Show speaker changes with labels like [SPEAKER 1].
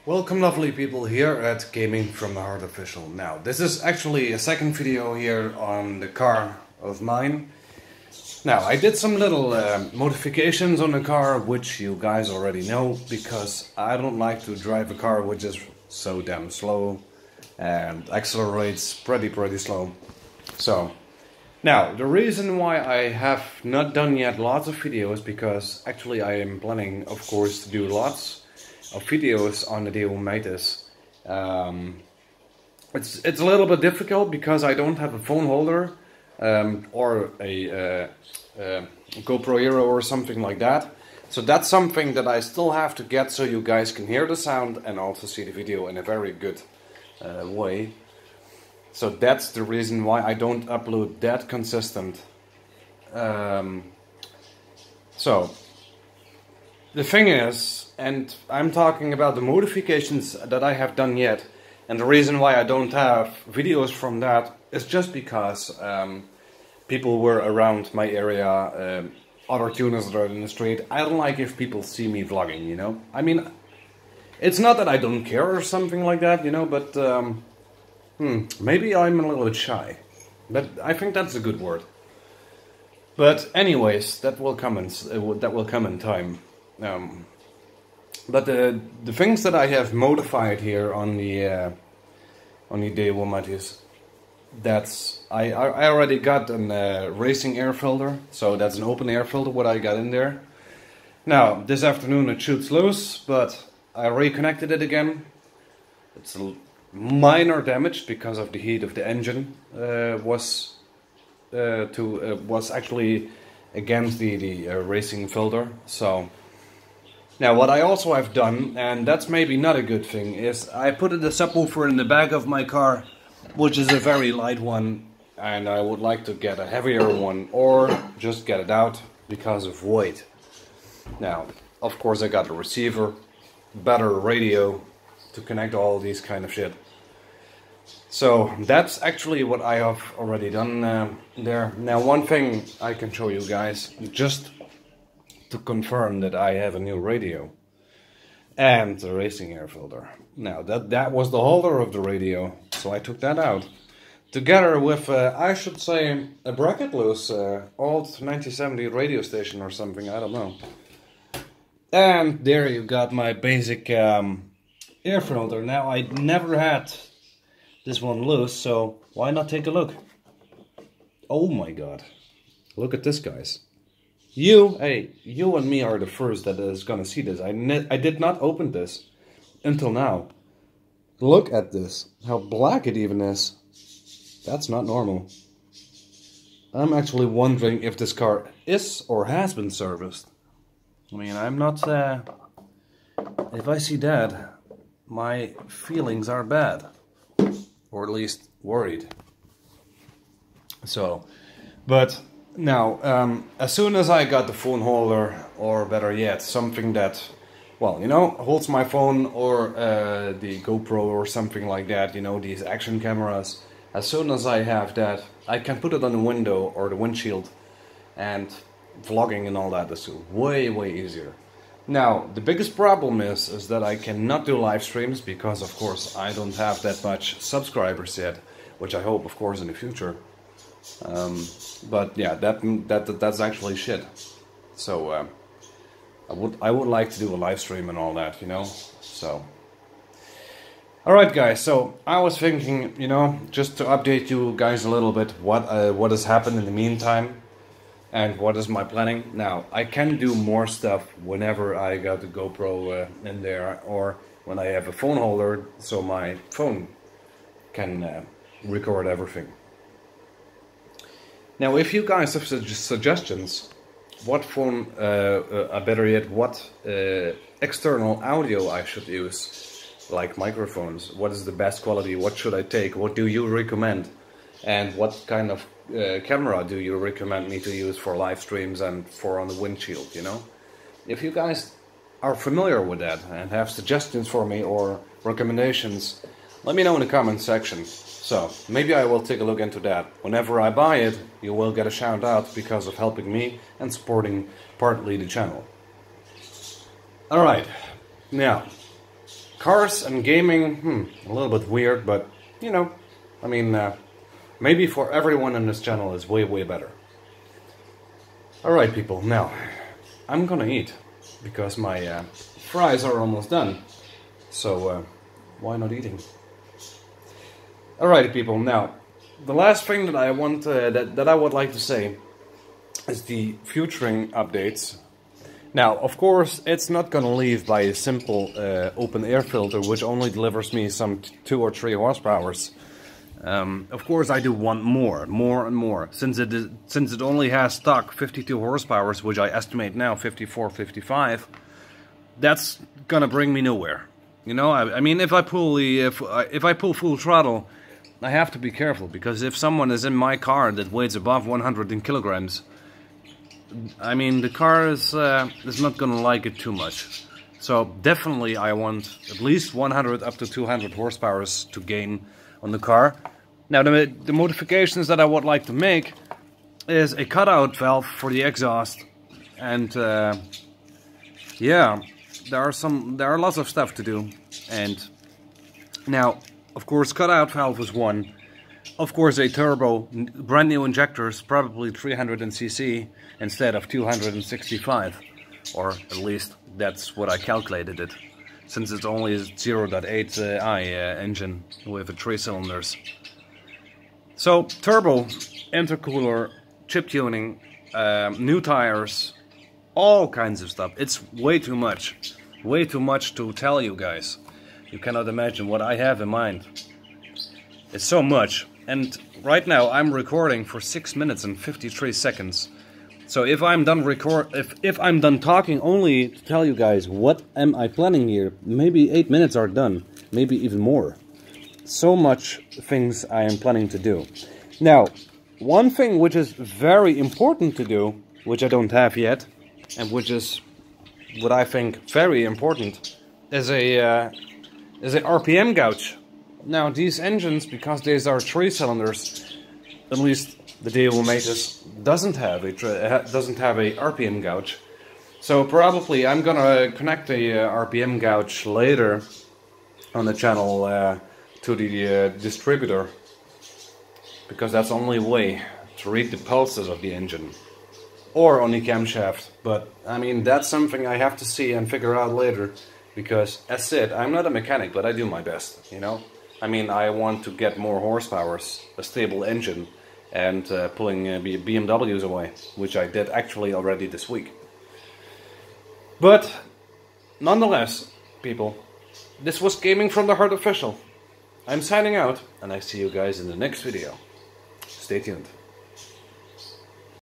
[SPEAKER 1] Welcome lovely people here at Gaming from the Heart Official. Now this is actually a second video here on the car of mine. Now I did some little modifications on the car which you guys already know, because I don't like to drive a car which is so damn slow and accelerates pretty slow. So now the reason why I have not done yet lots of videos, because actually I am planning of course to do lots of videos on the daewoo matiz. It's a little bit difficult because I don't have a phone holder or a GoPro Hero or something like that. So that's something that I still have to get so you guys can hear the sound and also see the video in a very good way. So that's the reason why I don't upload that consistent. So the thing is, and I'm talking about the modifications that I have done yet, and the reason why I don't have videos from that is just because people were around my area, other tuners that are in the street. I don't like if people see me vlogging, you know. I mean, it's not that I don't care or something like that, you know, but maybe I'm a little bit shy. But I think that's a good word. But anyways, that will come in time. But the things that I have modified here on the daewoo matiz, that's I already got a racing air filter, so that's an open air filter what I got in there. Now this afternoon it shoots loose, but I reconnected it again. It's a minor damage because of the heat of the engine was actually against the racing filter. So now what I also have done, and that's maybe not a good thing, is I put the subwoofer in the back of my car, which is a very light one, and I would like to get a heavier one or just get it out because of weight. Now of course I got a receiver, better radio to connect all these kind of shit. So that's actually what I have already done there. Now one thing I can show you guys, just to confirm that I have a new radio and a racing air filter. Now that was the holder of the radio, so I took that out together with I should say a bracket loose old 1970 radio station or something, I don't know. And there you got my basic air filter. Now I never had this one loose, so why not take a look? Oh my god, look at this, guys. You and me are the first that is gonna see this. I did not open this until now. Look at this, how black it even is. That's not normal. I'm actually wondering if this car is or has been serviced. I mean, I'm not, if I see that, my feelings are bad. Or at least worried. So, but now, as soon as I got the phone holder, or better yet, something that, well, you know, holds my phone, or the GoPro or something like that, you know, these action cameras, as soon as I have that, I can put it on the window or the windshield, and vlogging and all that is way easier. Now, the biggest problem is that I cannot do live streams because, of course, I don't have that much subscribers yet, which I hope, of course, in the future. But yeah, that's actually shit. So I would like to do a live stream and all that, you know. So, all right, guys. So I was thinking, you know, just to update you guys a little bit what has happened in the meantime. And what is my planning? Now, I can do more stuff whenever I got the GoPro in there, or when I have a phone holder, so my phone can record everything. Now, if you guys have suggestions, what phone, better yet, what external audio I should use, like microphones, what is the best quality, what should I take, what do you recommend, and what kind of camera do you recommend me to use for live streams and for on the windshield, you know? If you guys are familiar with that and have suggestions for me or recommendations, let me know in the comment section. So, maybe I will take a look into that. Whenever I buy it, you will get a shout out because of helping me and supporting partly the channel. Alright, now, cars and gaming, a little bit weird, but you know, I mean, maybe for everyone on this channel is way, way better. Alright people, now, I'm gonna eat, because my fries are almost done, so why not eating? Alright people, now, the last thing that I want, that I would like to say is the futuring updates. Now, of course, it's not gonna leave by a simple open air filter, which only delivers me some 2 or 3 horsepower. Of course, I do want more and more. Since it only has stock 52 horsepower, which I estimate now 54, 55, that's gonna bring me nowhere. You know, I mean, if I pull full throttle, I have to be careful, because if someone is in my car that weighs above 100 kilograms, I mean, the car is not gonna like it too much. So definitely I want at least 100 up to 200 horsepower to gain on the car. Now the modifications that I would like to make is a cutout valve for the exhaust, and yeah, there are lots of stuff to do. And now, of course, cutout valve is one. Of course, a turbo, brand new injectors, probably 300cc instead of 265, or at least that's what I calculated it, since it's only a 0.8i engine with 3 cylinders. So turbo, intercooler, chip tuning, new tires, all kinds of stuff. It's way too much to tell you guys. You cannot imagine what I have in mind. It's so much. And right now I'm recording for 6 minutes and 53 seconds. So if I'm done if I'm done talking only to tell you guys what am I planning here, maybe 8 minutes are done, maybe even more. So much things I am planning to do. Now, one thing which is very important to do, which I don't have yet, and which is what I think very important, is a RPM gauge. Now these engines, because these are 3 cylinders, at least the daewoo matiz doesn't have a RPM gauge. So probably I'm gonna connect a RPM gauge later on the channel to the distributor, because that's the only way to read the pulses of the engine, or on the camshaft. But I mean, that's something I have to see and figure out later, because as said, I'm not a mechanic, but I do my best, you know. I mean, I want to get more horsepower, a stable engine, and pulling BMWs away, which I did actually already this week. But nonetheless, people, this was Gaming from the Heart Official. I'm signing out, and I see you guys in the next video. Stay tuned.